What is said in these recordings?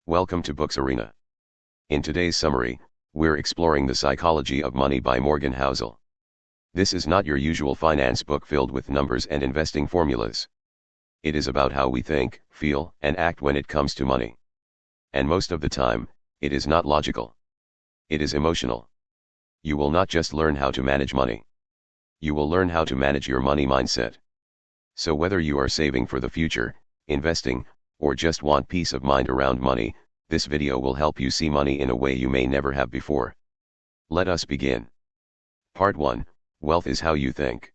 Welcome to Books Arena. In today's summary, we're exploring The Psychology of Money by Morgan Housel. This is not your usual finance book filled with numbers and investing formulas. It is about how we think, feel, and act when it comes to money. And most of the time, it is not logical. It is emotional. You will not just learn how to manage money. You will learn how to manage your money mindset. So whether you are saving for the future, investing, or just want peace of mind around money, this video will help you see money in a way you may never have before. Let us begin. Part 1, Wealth is how you think.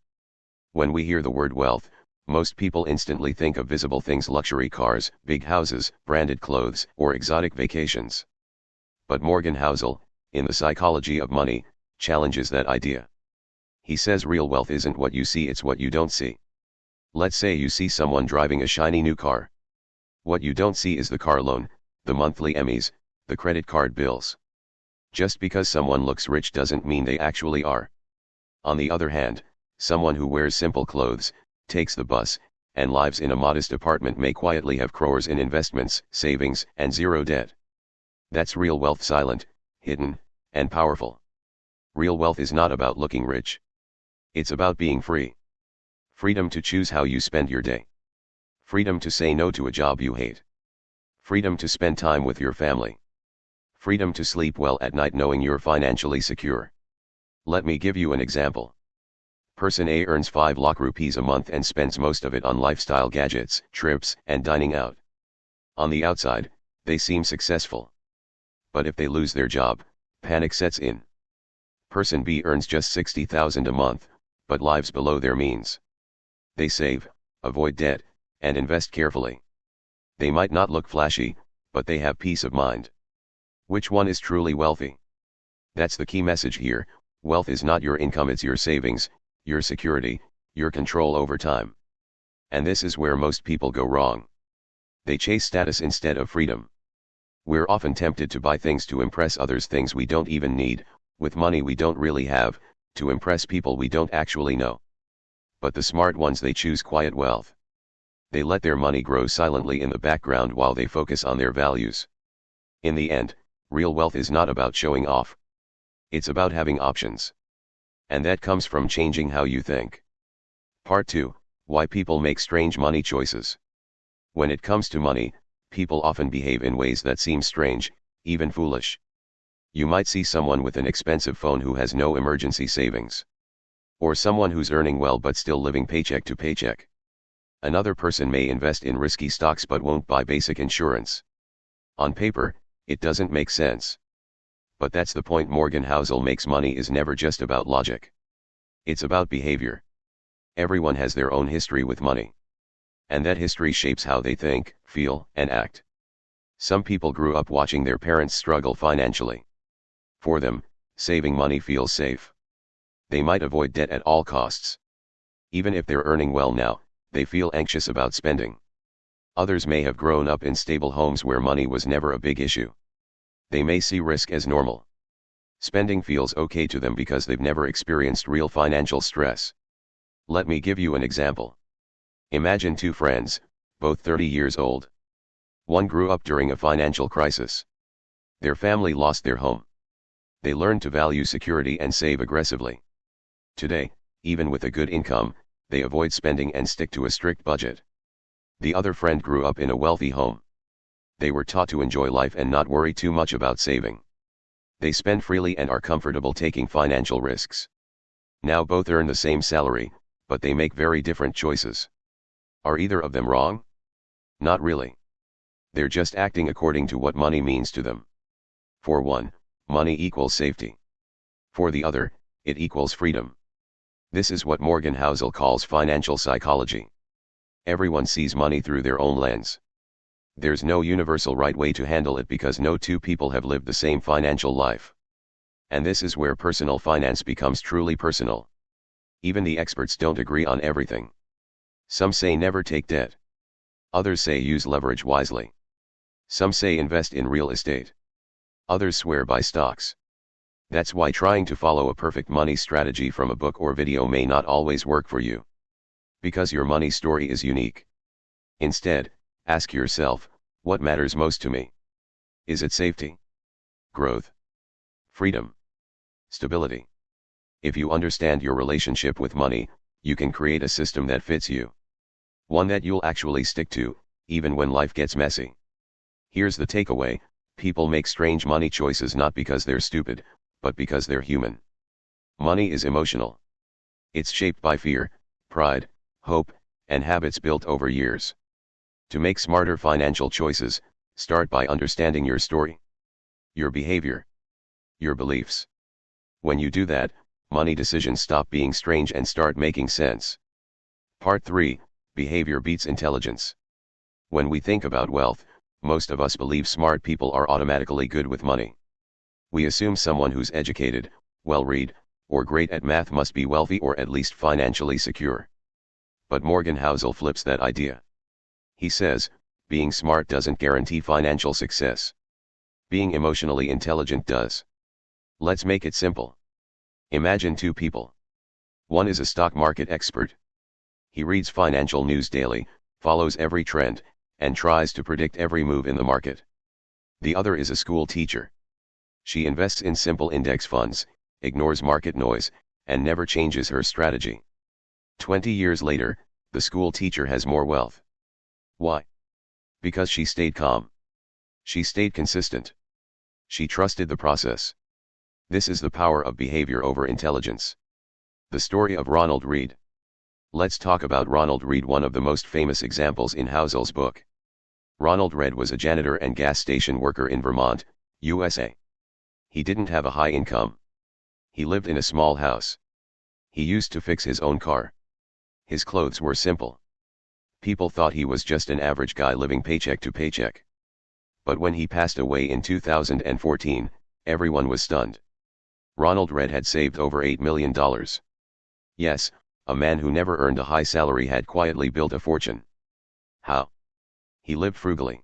When we hear the word wealth, most people instantly think of visible things: luxury cars, big houses, branded clothes, or exotic vacations. But Morgan Housel, in The Psychology of Money, challenges that idea. He says real wealth isn't what you see, it's what you don't see. Let's say you see someone driving a shiny new car. What you don't see is the car loan, the monthly Emmys, the credit card bills. Just because someone looks rich doesn't mean they actually are. On the other hand, someone who wears simple clothes, takes the bus, and lives in a modest apartment may quietly have crores in investments, savings, and zero debt. That's real wealth: silent, hidden, and powerful. Real wealth is not about looking rich. It's about being free. Freedom to choose how you spend your day. Freedom to say no to a job you hate. Freedom to spend time with your family. Freedom to sleep well at night knowing you're financially secure. Let me give you an example. Person A earns 5 lakh rupees a month and spends most of it on lifestyle gadgets, trips, and dining out. On the outside, they seem successful. But if they lose their job, panic sets in. Person B earns just 60,000 a month, but lives below their means. They save, avoid debt, and invest carefully. They might not look flashy, but they have peace of mind. Which one is truly wealthy? That's the key message here. Wealth is not your income, it's your savings, your security, your control over time. And this is where most people go wrong. They chase status instead of freedom. We're often tempted to buy things to impress others, things we don't even need, with money we don't really have, to impress people we don't actually know. But the smart ones, they choose quiet wealth. They let their money grow silently in the background while they focus on their values. In the end, real wealth is not about showing off. It's about having options. And that comes from changing how you think. Part 2, Why people make strange money choices. When it comes to money, people often behave in ways that seem strange, even foolish. You might see someone with an expensive phone who has no emergency savings. Or someone who's earning well but still living paycheck to paycheck. Another person may invest in risky stocks but won't buy basic insurance. On paper, it doesn't make sense. But that's the point Morgan Housel makes. Money is never just about logic. It's about behavior. Everyone has their own history with money. And that history shapes how they think, feel, and act. Some people grew up watching their parents struggle financially. For them, saving money feels safe. They might avoid debt at all costs. Even if they're earning well now, they feel anxious about spending. Others may have grown up in stable homes where money was never a big issue. They may see risk as normal. Spending feels okay to them because they've never experienced real financial stress. Let me give you an example. Imagine 2 friends, both 30 years old. One grew up during a financial crisis. Their family lost their home. They learned to value security and save aggressively. Today, even with a good income, they avoid spending and stick to a strict budget. The other friend grew up in a wealthy home. They were taught to enjoy life and not worry too much about saving. They spend freely and are comfortable taking financial risks. Now both earn the same salary, but they make very different choices. Are either of them wrong? Not really. They're just acting according to what money means to them. For one, money equals safety. For the other, it equals freedom. This is what Morgan Housel calls financial psychology. Everyone sees money through their own lens. There's no universal right way to handle it because no 2 people have lived the same financial life. And this is where personal finance becomes truly personal. Even the experts don't agree on everything. Some say never take debt. Others say use leverage wisely. Some say invest in real estate. Others swear by stocks. That's why trying to follow a perfect money strategy from a book or video may not always work for you. Because your money story is unique. Instead, ask yourself, what matters most to me? Is it safety? Growth? Freedom? Stability? If you understand your relationship with money, you can create a system that fits you. One that you'll actually stick to, even when life gets messy. Here's the takeaway: people make strange money choices not because they're stupid, but because they're human. Money is emotional. It's shaped by fear, pride, hope, and habits built over years. To make smarter financial choices, start by understanding your story, your behavior, your beliefs. When you do that, money decisions stop being strange and start making sense. Part 3: Behavior beats intelligence. When we think about wealth, most of us believe smart people are automatically good with money. We assume someone who's educated, well-read, or great at math must be wealthy or at least financially secure. But Morgan Housel flips that idea. He says, being smart doesn't guarantee financial success. Being emotionally intelligent does. Let's make it simple. Imagine two people. One is a stock market expert. He reads financial news daily, follows every trend, and tries to predict every move in the market. The other is a school teacher. She invests in simple index funds, ignores market noise, and never changes her strategy. 20 years later, the school teacher has more wealth. Why? Because she stayed calm. She stayed consistent. She trusted the process. This is the power of behavior over intelligence. The story of Ronald Read. Let's talk about Ronald Read, one of the most famous examples in Housel's book. Ronald Read was a janitor and gas station worker in Vermont, USA. He didn't have a high income. He lived in a small house. He used to fix his own car. His clothes were simple. People thought he was just an average guy living paycheck to paycheck. But when he passed away in 2014, everyone was stunned. Ronald Read had saved over $8 million. Yes, a man who never earned a high salary had quietly built a fortune. How? He lived frugally.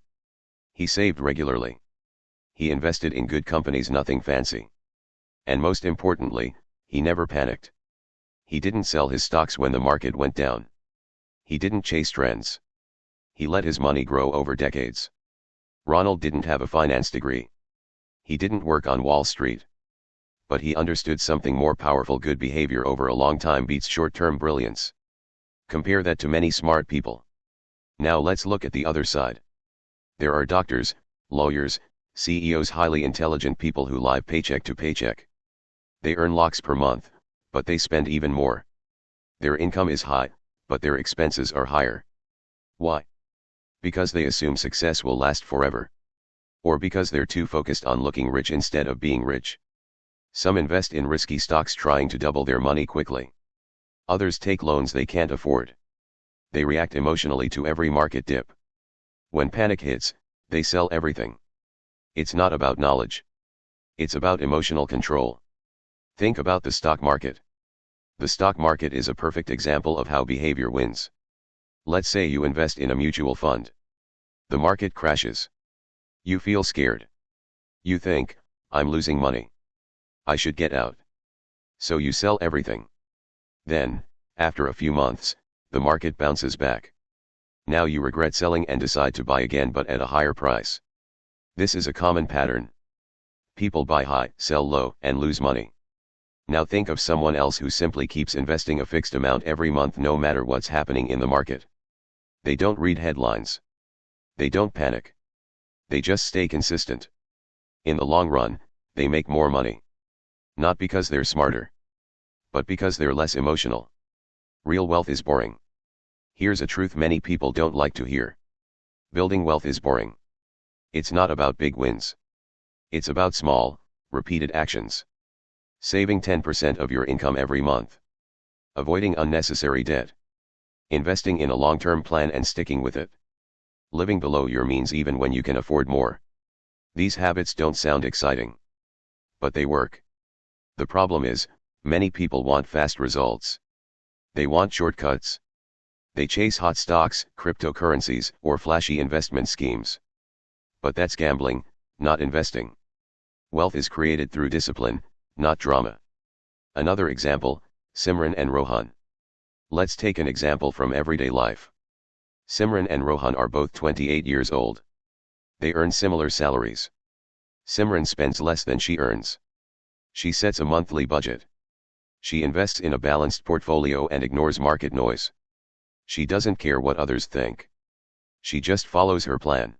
He saved regularly. He invested in good companies, nothing fancy. And most importantly, he never panicked. He didn't sell his stocks when the market went down. He didn't chase trends. He let his money grow over decades. Ronald didn't have a finance degree. He didn't work on Wall Street. But he understood something more powerful: good behavior over a long time beats short-term brilliance. Compare that to many smart people. Now let's look at the other side. There are doctors, lawyers, CEOs, highly intelligent people who live paycheck to paycheck. They earn lakhs per month, but they spend even more. Their income is high, but their expenses are higher. Why? Because they assume success will last forever. Or because they're too focused on looking rich instead of being rich. Some invest in risky stocks trying to double their money quickly. Others take loans they can't afford. They react emotionally to every market dip. When panic hits, they sell everything. It's not about knowledge. It's about emotional control. Think about the stock market. The stock market is a perfect example of how behavior wins. Let's say you invest in a mutual fund. The market crashes. You feel scared. You think, I'm losing money. I should get out. So you sell everything. Then, after a few months, the market bounces back. Now you regret selling and decide to buy again, but at a higher price. This is a common pattern. People buy high, sell low, and lose money. Now think of someone else who simply keeps investing a fixed amount every month no matter what's happening in the market. They don't read headlines. They don't panic. They just stay consistent. In the long run, they make more money. Not because they're smarter, but because they're less emotional. Real wealth is boring. Here's a truth many people don't like to hear. Building wealth is boring. It's not about big wins. It's about small, repeated actions. Saving 10% of your income every month. Avoiding unnecessary debt. Investing in a long-term plan and sticking with it. Living below your means even when you can afford more. These habits don't sound exciting. But they work. The problem is, many people want fast results. They want shortcuts. They chase hot stocks, cryptocurrencies, or flashy investment schemes. But that's gambling, not investing. Wealth is created through discipline, not drama. Another example, Simran and Rohan. Let's take an example from everyday life. Simran and Rohan are both 28 years old. They earn similar salaries. Simran spends less than she earns. She sets a monthly budget. She invests in a balanced portfolio and ignores market noise. She doesn't care what others think. She just follows her plan.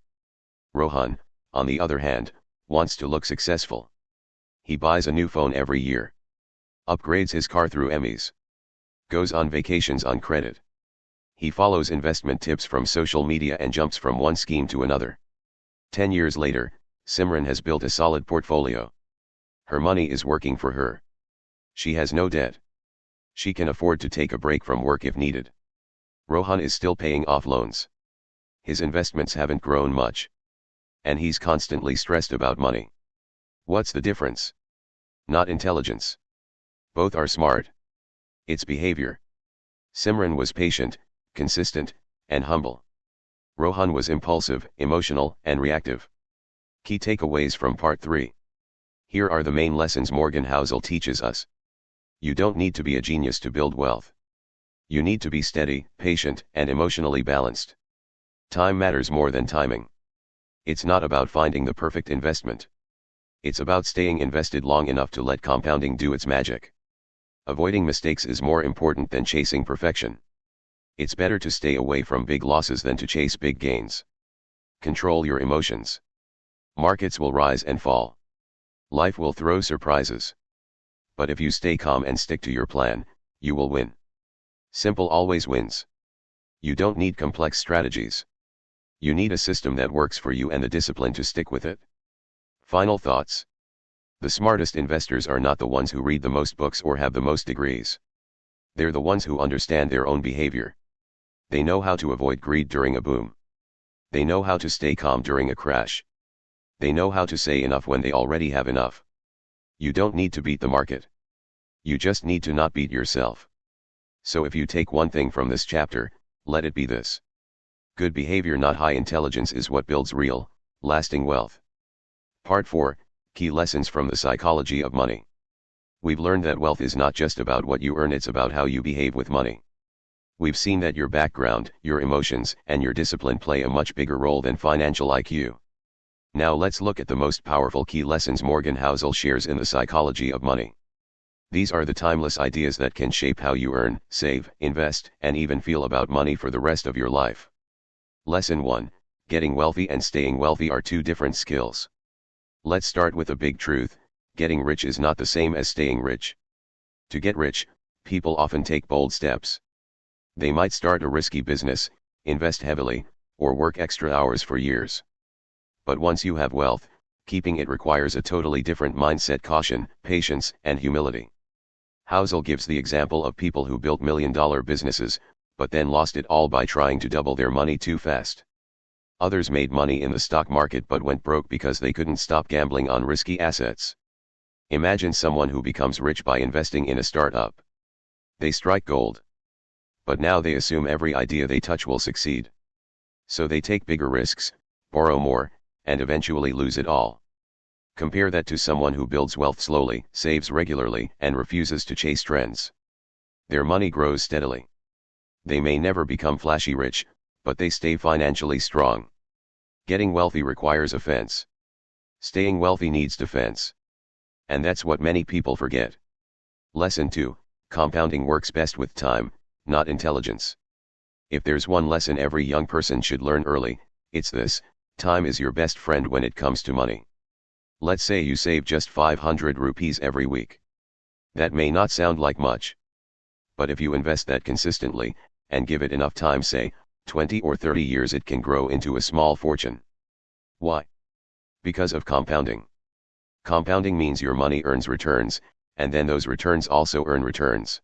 Rohan, on the other hand, wants to look successful. He buys a new phone every year. Upgrades his car through Emmys. Goes on vacations on credit. He follows investment tips from social media and jumps from one scheme to another. 10 years later, Simran has built a solid portfolio. Her money is working for her. She has no debt. She can afford to take a break from work if needed. Rohan is still paying off loans. His investments haven't grown much. And he's constantly stressed about money. What's the difference? Not intelligence. Both are smart. It's behavior. Simran was patient, consistent, and humble. Rohan was impulsive, emotional, and reactive. Key takeaways from Part 3. Here are the main lessons Morgan Housel teaches us. You don't need to be a genius to build wealth. You need to be steady, patient, and emotionally balanced. Time matters more than timing. It's not about finding the perfect investment. It's about staying invested long enough to let compounding do its magic. Avoiding mistakes is more important than chasing perfection. It's better to stay away from big losses than to chase big gains. Control your emotions. Markets will rise and fall. Life will throw surprises. But if you stay calm and stick to your plan, you will win. Simple always wins. You don't need complex strategies. You need a system that works for you and the discipline to stick with it. Final thoughts. The smartest investors are not the ones who read the most books or have the most degrees. They're the ones who understand their own behavior. They know how to avoid greed during a boom. They know how to stay calm during a crash. They know how to say enough when they already have enough. You don't need to beat the market. You just need to not beat yourself. So if you take one thing from this chapter, let it be this. Good behavior, not high intelligence, is what builds real, lasting wealth. Part 4, Key Lessons from the Psychology of Money. We've learned that wealth is not just about what you earn, it's about how you behave with money. We've seen that your background, your emotions, and your discipline play a much bigger role than financial IQ. Now let's look at the most powerful key lessons Morgan Housel shares in the psychology of money. These are the timeless ideas that can shape how you earn, save, invest, and even feel about money for the rest of your life. Lesson 1, Getting wealthy and staying wealthy are two different skills. Let's start with a big truth: getting rich is not the same as staying rich. To get rich, people often take bold steps. They might start a risky business, invest heavily, or work extra hours for years. But once you have wealth, keeping it requires a totally different mindset: caution, patience, and humility. Housel gives the example of people who built million-dollar businesses, but then lost it all by trying to double their money too fast. Others made money in the stock market but went broke because they couldn't stop gambling on risky assets. Imagine someone who becomes rich by investing in a startup. They strike gold. But now they assume every idea they touch will succeed. So they take bigger risks, borrow more, and eventually lose it all. Compare that to someone who builds wealth slowly, saves regularly, and refuses to chase trends. Their money grows steadily. They may never become flashy rich, but they stay financially strong. Getting wealthy requires offense. Staying wealthy needs defense. And that's what many people forget. Lesson 2, Compounding works best with time, not intelligence. If there's one lesson every young person should learn early, it's this: time is your best friend when it comes to money. Let's say you save just 500 rupees every week. That may not sound like much. But if you invest that consistently, and give it enough time, say 20 or 30 years, it can grow into a small fortune. Why? Because of compounding. Compounding means your money earns returns, and then those returns also earn returns.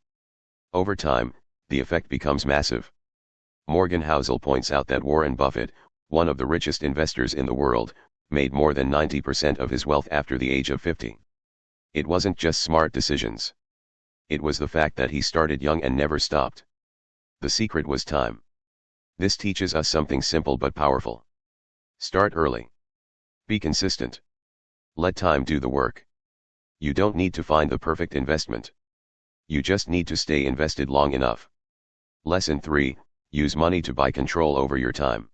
Over time, the effect becomes massive. Morgan Housel points out that Warren Buffett, one of the richest investors in the world, made more than 90% of his wealth after the age of 50. It wasn't just smart decisions. It was the fact that he started young and never stopped. The secret was time. This teaches us something simple but powerful. Start early. Be consistent. Let time do the work. You don't need to find the perfect investment. You just need to stay invested long enough. Lesson 3, Use money to buy control over your time.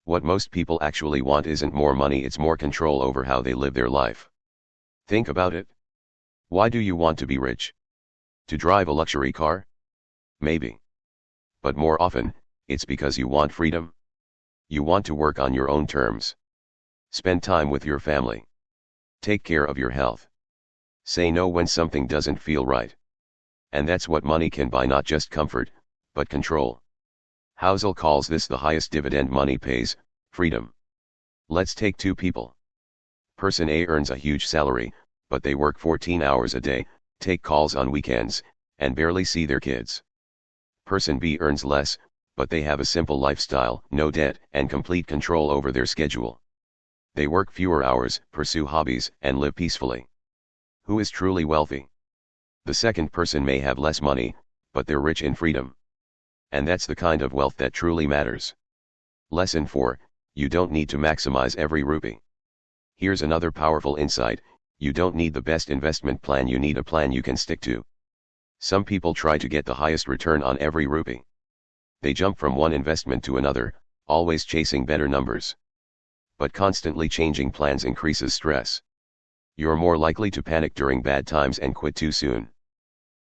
What most people actually want isn't more money, it's more control over how they live their life. Think about it. Why do you want to be rich? To drive a luxury car? Maybe. But more often, it's because you want freedom. You want to work on your own terms. Spend time with your family. Take care of your health. Say no when something doesn't feel right. And that's what money can buy, not just comfort, but control. Housel calls this the highest dividend money pays, freedom. Let's take two people. Person A earns a huge salary, but they work 14 hours a day, take calls on weekends, and barely see their kids. Person B earns less, but they have a simple lifestyle, no debt, and complete control over their schedule. They work fewer hours, pursue hobbies, and live peacefully. Who is truly wealthy? The second person may have less money, but they're rich in freedom. And that's the kind of wealth that truly matters. Lesson 4, you don't need to maximize every rupee. Here's another powerful insight, you don't need the best investment plan, you need a plan you can stick to. Some people try to get the highest return on every rupee. They jump from one investment to another, always chasing better numbers. But constantly changing plans increases stress. You're more likely to panic during bad times and quit too soon.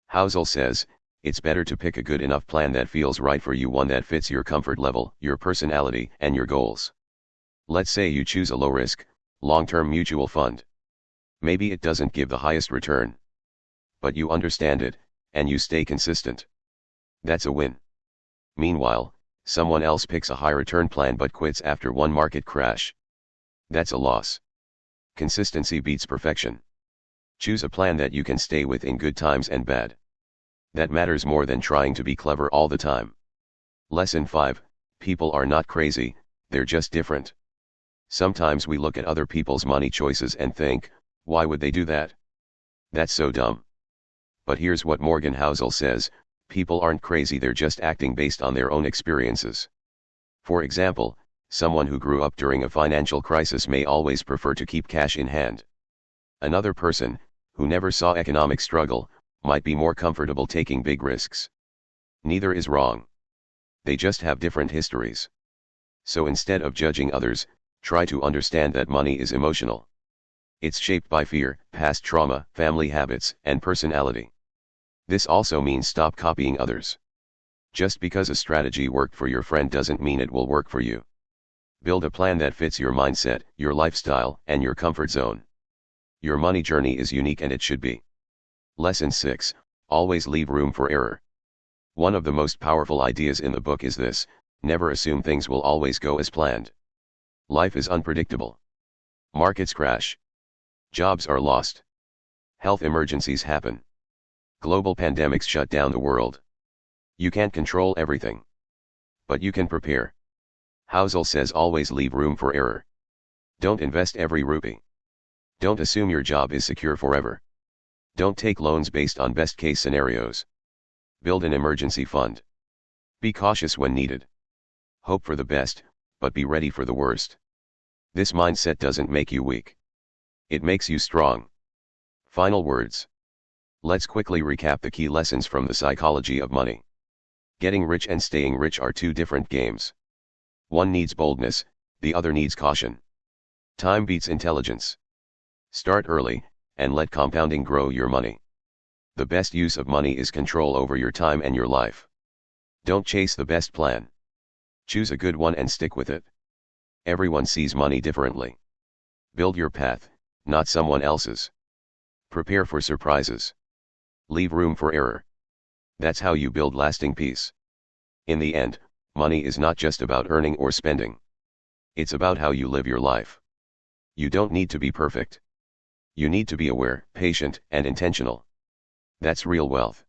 Housel says, it's better to pick a good enough plan that feels right for you, one that fits your comfort level, your personality, and your goals. Let's say you choose a low-risk, long-term mutual fund. Maybe it doesn't give the highest return. But you understand it, and you stay consistent. That's a win. Meanwhile, someone else picks a high-return plan but quits after one market crash. That's a loss. Consistency beats perfection. Choose a plan that you can stay with in good times and bad. That matters more than trying to be clever all the time. Lesson 5, people are not crazy, they're just different. Sometimes we look at other people's money choices and think, why would they do that? That's so dumb. But here's what Morgan Housel says, people aren't crazy, they're just acting based on their own experiences. For example, someone who grew up during a financial crisis may always prefer to keep cash in hand. Another person, who never saw economic struggle, might be more comfortable taking big risks. Neither is wrong. They just have different histories. So instead of judging others, try to understand that money is emotional. It's shaped by fear, past trauma, family habits, and personality. This also means stop copying others. Just because a strategy worked for your friend doesn't mean it will work for you. Build a plan that fits your mindset, your lifestyle, and your comfort zone. Your money journey is unique and it should be. Lesson 6, always leave room for error. One of the most powerful ideas in the book is this, never assume things will always go as planned. Life is unpredictable. Markets crash. Jobs are lost. Health emergencies happen. Global pandemics shut down the world. You can't control everything. But you can prepare. Housel says always leave room for error. Don't invest every rupee. Don't assume your job is secure forever. Don't take loans based on best-case scenarios. Build an emergency fund. Be cautious when needed. Hope for the best, but be ready for the worst. This mindset doesn't make you weak. It makes you strong. Final words. Let's quickly recap the key lessons from the psychology of money. Getting rich and staying rich are two different games. One needs boldness, the other needs caution. Time beats intelligence. Start early, and let compounding grow your money. The best use of money is control over your time and your life. Don't chase the best plan. Choose a good one and stick with it. Everyone sees money differently. Build your path, not someone else's. Prepare for surprises. Leave room for error. That's how you build lasting peace. In the end, money is not just about earning or spending. It's about how you live your life. You don't need to be perfect. You need to be aware, patient, and intentional. That's real wealth.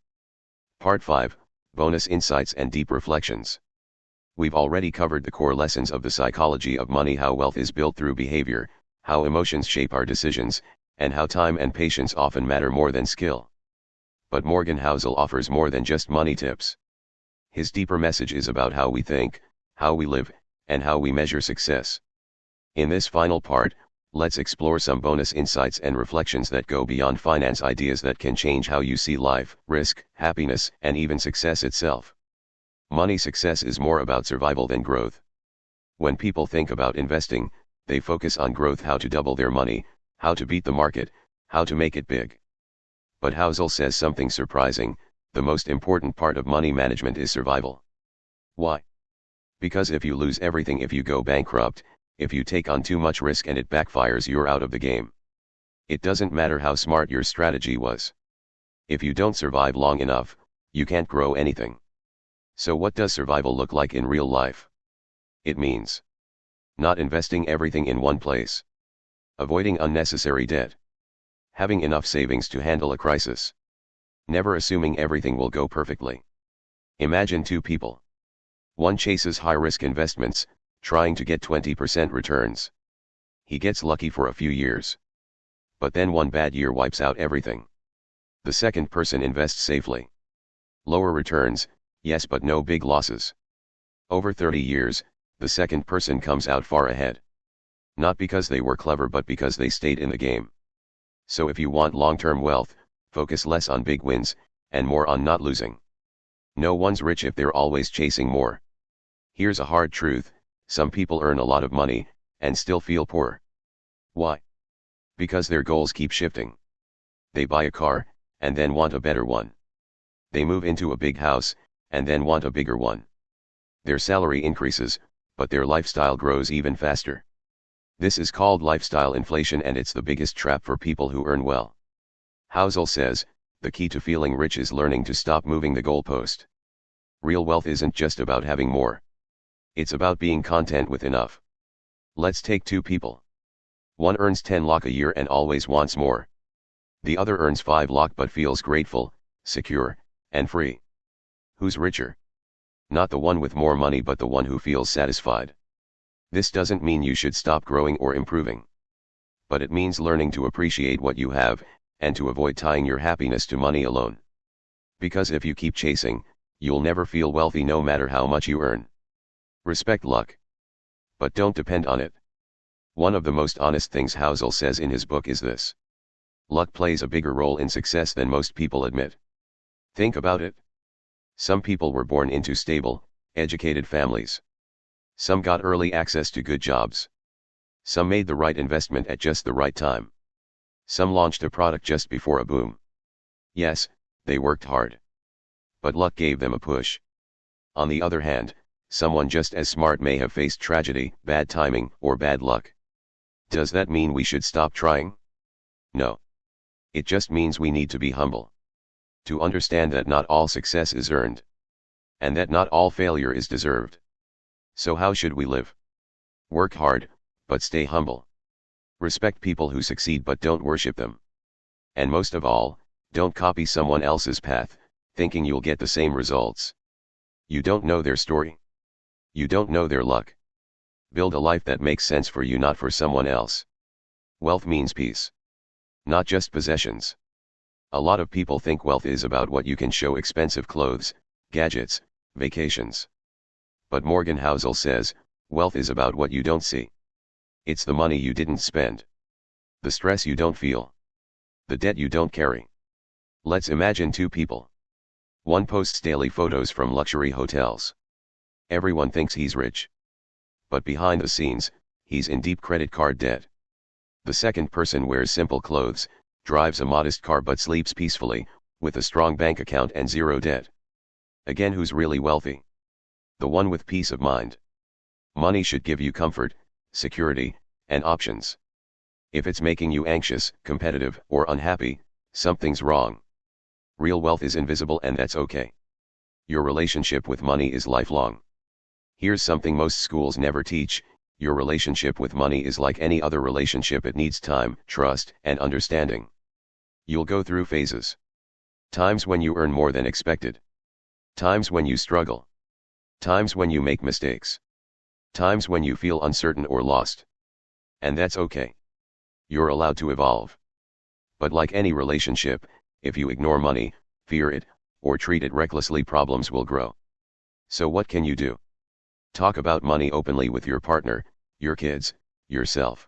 Part 5, Bonus Insights and Deep Reflections. We've already covered the core lessons of the psychology of money, how wealth is built through behavior, how emotions shape our decisions, and how time and patience often matter more than skill. But Morgan Housel offers more than just money tips. His deeper message is about how we think, how we live, and how we measure success. In this final part, let's explore some bonus insights and reflections that go beyond finance, ideas that can change how you see life, risk, happiness, and even success itself. Money success is more about survival than growth. When people think about investing, they focus on growth, how to double their money, how to beat the market, how to make it big. But Housel says something surprising: the most important part of money management is survival. Why? Because if you lose everything, if you go bankrupt, if you take on too much risk and it backfires, you're out of the game. It doesn't matter how smart your strategy was. If you don't survive long enough, you can't grow anything. So what does survival look like in real life? It means not investing everything in one place, avoiding unnecessary debt, having enough savings to handle a crisis, never assuming everything will go perfectly. Imagine two people. One chases high-risk investments, trying to get 20% returns. He gets lucky for a few years. But then one bad year wipes out everything. The second person invests safely. Lower returns, yes, but no big losses. Over 30 years, the second person comes out far ahead. Not because they were clever, but because they stayed in the game. So if you want long-term wealth, focus less on big wins, and more on not losing. No one's rich if they're always chasing more. Here's a hard truth: some people earn a lot of money, and still feel poor. Why? Because their goals keep shifting. They buy a car, and then want a better one. They move into a big house, and then want a bigger one. Their salary increases, but their lifestyle grows even faster. This is called lifestyle inflation, and it's the biggest trap for people who earn well. Housel says, the key to feeling rich is learning to stop moving the goalpost. Real wealth isn't just about having more. It's about being content with enough. Let's take two people. One earns 10 lakh a year and always wants more. The other earns 5 lakh but feels grateful, secure, and free. Who's richer? Not the one with more money, but the one who feels satisfied. This doesn't mean you should stop growing or improving. But it means learning to appreciate what you have, and to avoid tying your happiness to money alone. Because if you keep chasing, you'll never feel wealthy no matter how much you earn. Respect luck. But don't depend on it. One of the most honest things Housel says in his book is this: luck plays a bigger role in success than most people admit. Think about it. Some people were born into stable, educated families. Some got early access to good jobs. Some made the right investment at just the right time. Some launched a product just before a boom. Yes, they worked hard. But luck gave them a push. On the other hand, someone just as smart may have faced tragedy, bad timing, or bad luck. Does that mean we should stop trying? No. It just means we need to be humble. To understand that not all success is earned. And that not all failure is deserved. So how should we live? Work hard, but stay humble. Respect people who succeed but don't worship them. And most of all, don't copy someone else's path, thinking you'll get the same results. You don't know their story. You don't know their luck. Build a life that makes sense for you, not for someone else. Wealth means peace. Not just possessions. A lot of people think wealth is about what you can show: expensive clothes, gadgets, vacations. But Morgan Housel says, wealth is about what you don't see. It's the money you didn't spend. The stress you don't feel. The debt you don't carry. Let's imagine two people. One posts daily photos from luxury hotels. Everyone thinks he's rich. But behind the scenes, he's in deep credit card debt. The second person wears simple clothes, drives a modest car but sleeps peacefully, with a strong bank account and zero debt. Again, who's really wealthy? The one with peace of mind. Money should give you comfort, security, and options. If it's making you anxious, competitive, or unhappy, something's wrong. Real wealth is invisible, and that's okay. Your relationship with money is lifelong. Here's something most schools never teach: your relationship with money is like any other relationship. It needs time, trust, and understanding. You'll go through phases. Times when you earn more than expected. Times when you struggle. Times when you make mistakes. Times when you feel uncertain or lost. And that's okay. You're allowed to evolve. But like any relationship, if you ignore money, fear it, or treat it recklessly, problems will grow. So what can you do? Talk about money openly with your partner, your kids, yourself.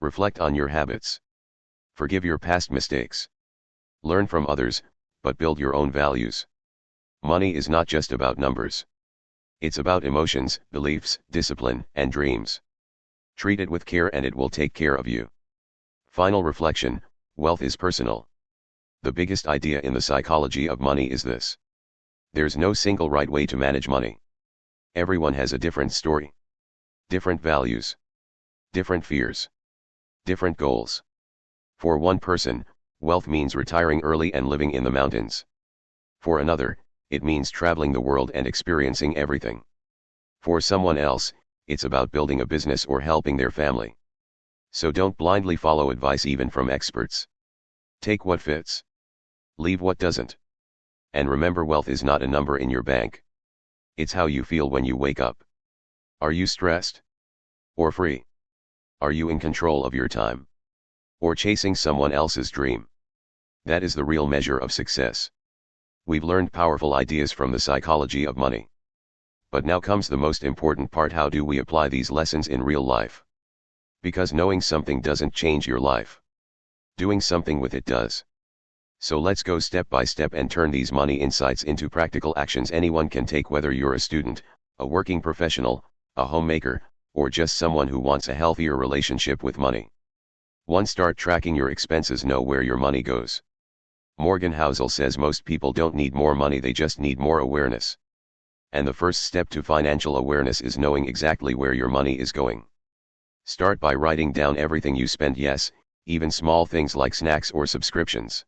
Reflect on your habits. Forgive your past mistakes. Learn from others, but build your own values. Money is not just about numbers. It's about emotions, beliefs, discipline, and dreams. Treat it with care and it will take care of you. Final reflection: wealth is personal. The biggest idea in the psychology of money is this: there's no single right way to manage money. Everyone has a different story, different values, different fears, different goals. For one person, wealth means retiring early and living in the mountains. For another, it means traveling the world and experiencing everything. For someone else, it's about building a business or helping their family. So don't blindly follow advice even from experts. Take what fits. Leave what doesn't. And remember, wealth is not a number in your bank. It's how you feel when you wake up. Are you stressed? Or free? Are you in control of your time? Or chasing someone else's dream? That is the real measure of success. We've learned powerful ideas from the psychology of money. But now comes the most important part: how do we apply these lessons in real life? Because knowing something doesn't change your life. Doing something with it does. So let's go step by step and turn these money insights into practical actions anyone can take, whether you're a student, a working professional, a homemaker, or just someone who wants a healthier relationship with money. 1. Start tracking your expenses. Know where your money goes. Morgan Housel says most people don't need more money, they just need more awareness. And the first step to financial awareness is knowing exactly where your money is going. Start by writing down everything you spend, yes, even small things like snacks or subscriptions.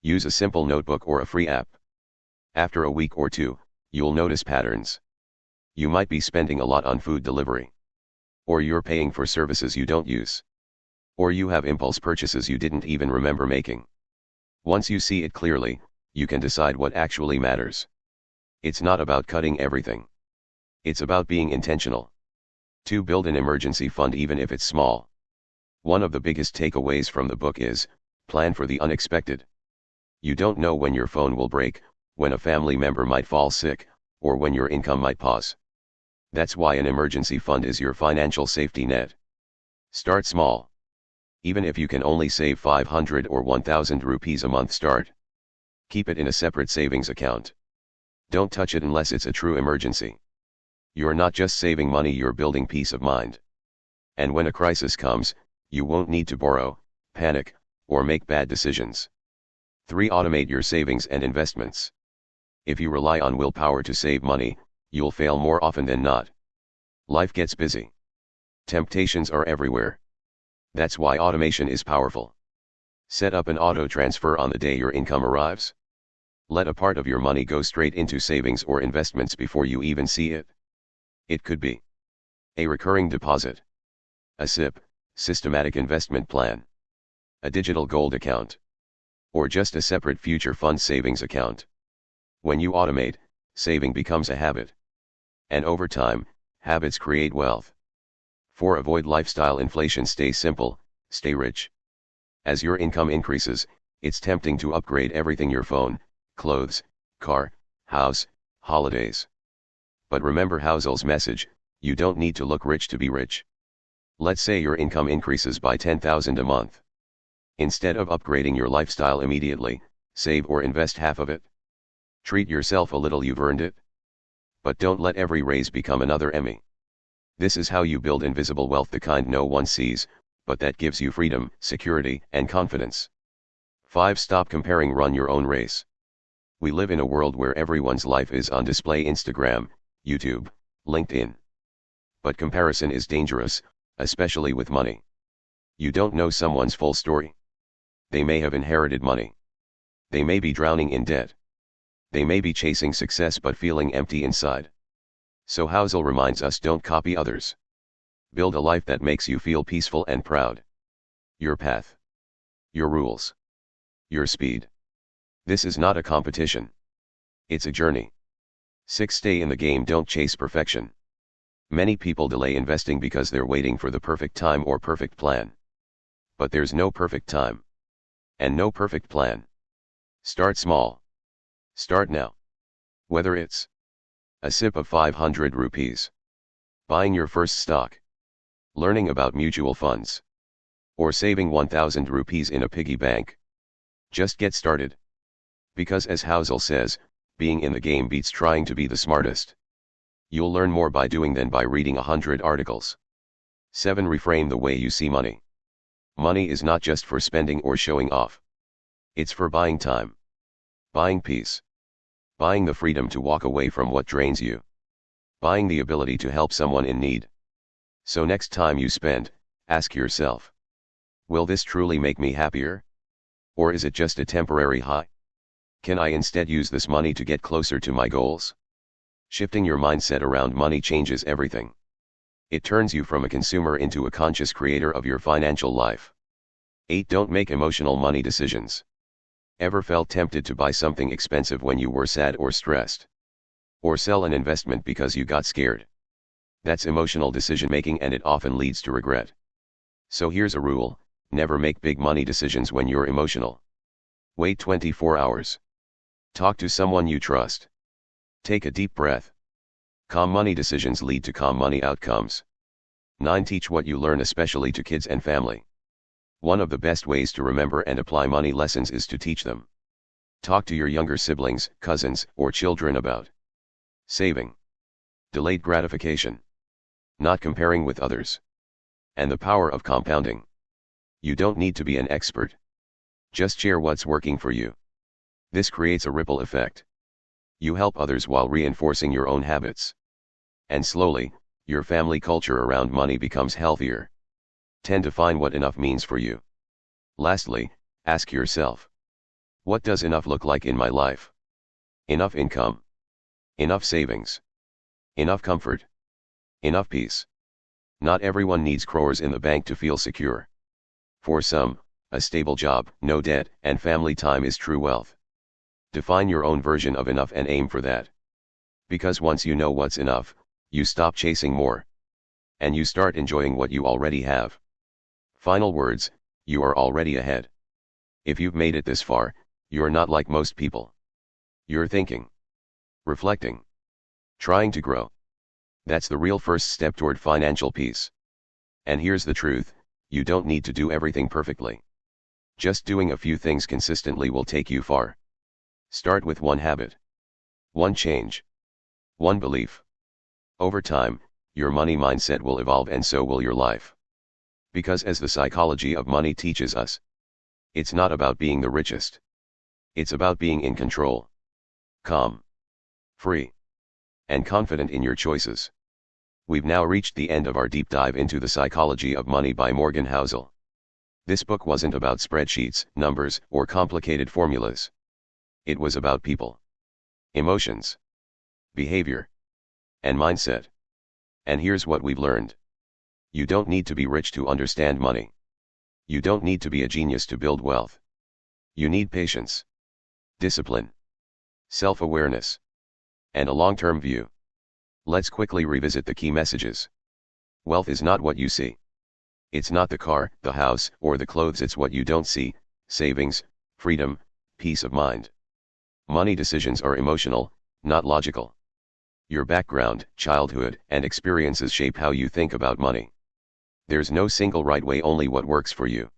Use a simple notebook or a free app. After a week or two, you'll notice patterns. You might be spending a lot on food delivery. Or you're paying for services you don't use. Or you have impulse purchases you didn't even remember making. Once you see it clearly, you can decide what actually matters. It's not about cutting everything. It's about being intentional. 2. Build an emergency fund, even if it's small. One of the biggest takeaways from the book is, plan for the unexpected. You don't know when your phone will break, when a family member might fall sick, or when your income might pause. That's why an emergency fund is your financial safety net. Start small. Even if you can only save 500 or 1000 rupees a month, start. Keep it in a separate savings account. Don't touch it unless it's a true emergency. You're not just saving money, you're building peace of mind. And when a crisis comes, you won't need to borrow, panic, or make bad decisions. 3. Automate your savings and investments. If you rely on willpower to save money, you'll fail more often than not. Life gets busy. Temptations are everywhere. That's why automation is powerful. Set up an auto transfer on the day your income arrives. Let a part of your money go straight into savings or investments before you even see it. It could be a recurring deposit, a SIP, systematic investment plan, a digital gold account, or just a separate future fund savings account. When you automate, saving becomes a habit. And over time, habits create wealth. 4. Avoid lifestyle inflation. Stay simple, stay rich. As your income increases, it's tempting to upgrade everything: your phone, clothes, car, house, holidays. But remember Housel's message: you don't need to look rich to be rich. Let's say your income increases by 10,000 a month. Instead of upgrading your lifestyle immediately, save or invest half of it. Treat yourself a little, you've earned it. But don't let every raise become another Emmy. This is how you build invisible wealth, the kind no one sees, but that gives you freedom, security, and confidence. 5. Stop comparing. Run your own race. We live in a world where everyone's life is on display: Instagram, YouTube, LinkedIn. But comparison is dangerous, especially with money. You don't know someone's full story. They may have inherited money. They may be drowning in debt. They may be chasing success but feeling empty inside. So Housel reminds us, don't copy others. Build a life that makes you feel peaceful and proud. Your path. Your rules. Your speed. This is not a competition. It's a journey. 6. Stay in the game. Don't chase perfection. Many people delay investing because they're waiting for the perfect time or perfect plan. But there's no perfect time. And no perfect plan. Start small. Start now. Whether it's a SIP of 500 rupees, buying your first stock, learning about mutual funds, or saving 1000 rupees in a piggy bank. Just get started. Because as Housel says, being in the game beats trying to be the smartest. You'll learn more by doing than by reading 100 articles. 7. Reframe the way you see money. Money is not just for spending or showing off. It's for buying time, buying peace, buying the freedom to walk away from what drains you, buying the ability to help someone in need. So next time you spend, ask yourself, will this truly make me happier? Or is it just a temporary high? Can I instead use this money to get closer to my goals? Shifting your mindset around money changes everything. It turns you from a consumer into a conscious creator of your financial life. 8. Don't make emotional money decisions. Ever felt tempted to buy something expensive when you were sad or stressed? Or sell an investment because you got scared? That's emotional decision making, and it often leads to regret. So here's a rule: never make big money decisions when you're emotional. Wait 24 hours. Talk to someone you trust. Take a deep breath. Calm money decisions lead to calm money outcomes. 9. Teach what you learn, especially to kids and family. One of the best ways to remember and apply money lessons is to teach them. Talk to your younger siblings, cousins, or children about saving, delayed gratification, not comparing with others, and the power of compounding. You don't need to be an expert. Just share what's working for you. This creates a ripple effect. You help others while reinforcing your own habits. And slowly, your family culture around money becomes healthier. 10. Define what enough means for you. Lastly, ask yourself, what does enough look like in my life? Enough income? Enough savings? Enough comfort? Enough peace? Not everyone needs crores in the bank to feel secure. For some, a stable job, no debt, and family time is true wealth. Define your own version of enough and aim for that. Because once you know what's enough, you stop chasing more. And you start enjoying what you already have. Final words: you are already ahead. If you've made it this far, you're not like most people. You're thinking, reflecting, trying to grow. That's the real first step toward financial peace. And here's the truth: you don't need to do everything perfectly. Just doing a few things consistently will take you far. Start with one habit, one change, one belief. Over time, your money mindset will evolve, and so will your life. Because as the psychology of money teaches us, it's not about being the richest. It's about being in control, calm, free, and confident in your choices. We've now reached the end of our deep dive into The Psychology of Money by Morgan Housel. This book wasn't about spreadsheets, numbers, or complicated formulas. It was about people, emotions, behavior, and mindset. And here's what we've learned. You don't need to be rich to understand money. You don't need to be a genius to build wealth. You need patience, discipline, self-awareness, and a long-term view. Let's quickly revisit the key messages. Wealth is not what you see. It's not the car, the house, or the clothes. It's what you don't see: savings, freedom, peace of mind. Money decisions are emotional, not logical. Your background, childhood, and experiences shape how you think about money. There's no single right way, only what works for you.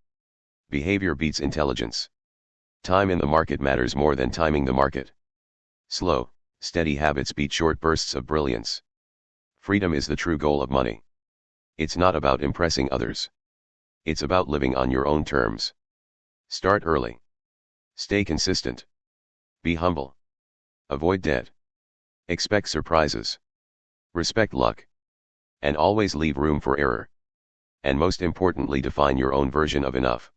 Behavior beats intelligence. Time in the market matters more than timing the market. Slow, steady habits beat short bursts of brilliance. Freedom is the true goal of money. It's not about impressing others. It's about living on your own terms. Start early. Stay consistent. Be humble. Avoid debt. Expect surprises. Respect luck. And always leave room for error. And most importantly, define your own version of enough.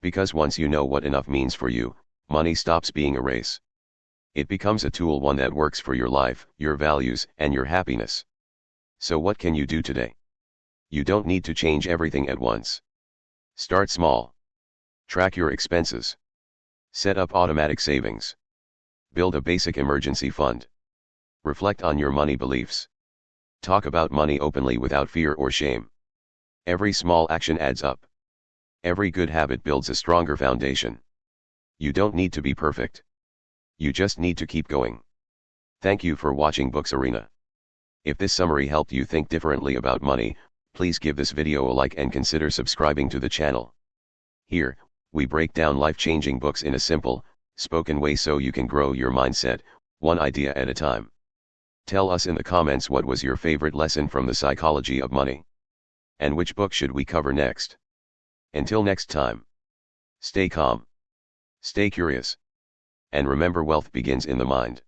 Because once you know what enough means for you, money stops being a race. It becomes a tool, one that works for your life, your values, and your happiness. So what can you do today? You don't need to change everything at once. Start small. Track your expenses. Set up automatic savings. Build a basic emergency fund. Reflect on your money beliefs. Talk about money openly without fear or shame. Every small action adds up. Every good habit builds a stronger foundation. You don't need to be perfect. You just need to keep going. Thank you for watching Books Arena. If this summary helped you think differently about money, please give this video a like and consider subscribing to the channel. Here, we break down life-changing books in a simple, spoken way so you can grow your mindset, one idea at a time. Tell us in the comments what was your favorite lesson from the psychology of money. And which book should we cover next? Until next time. Stay calm. Stay curious. And remember, wealth begins in the mind.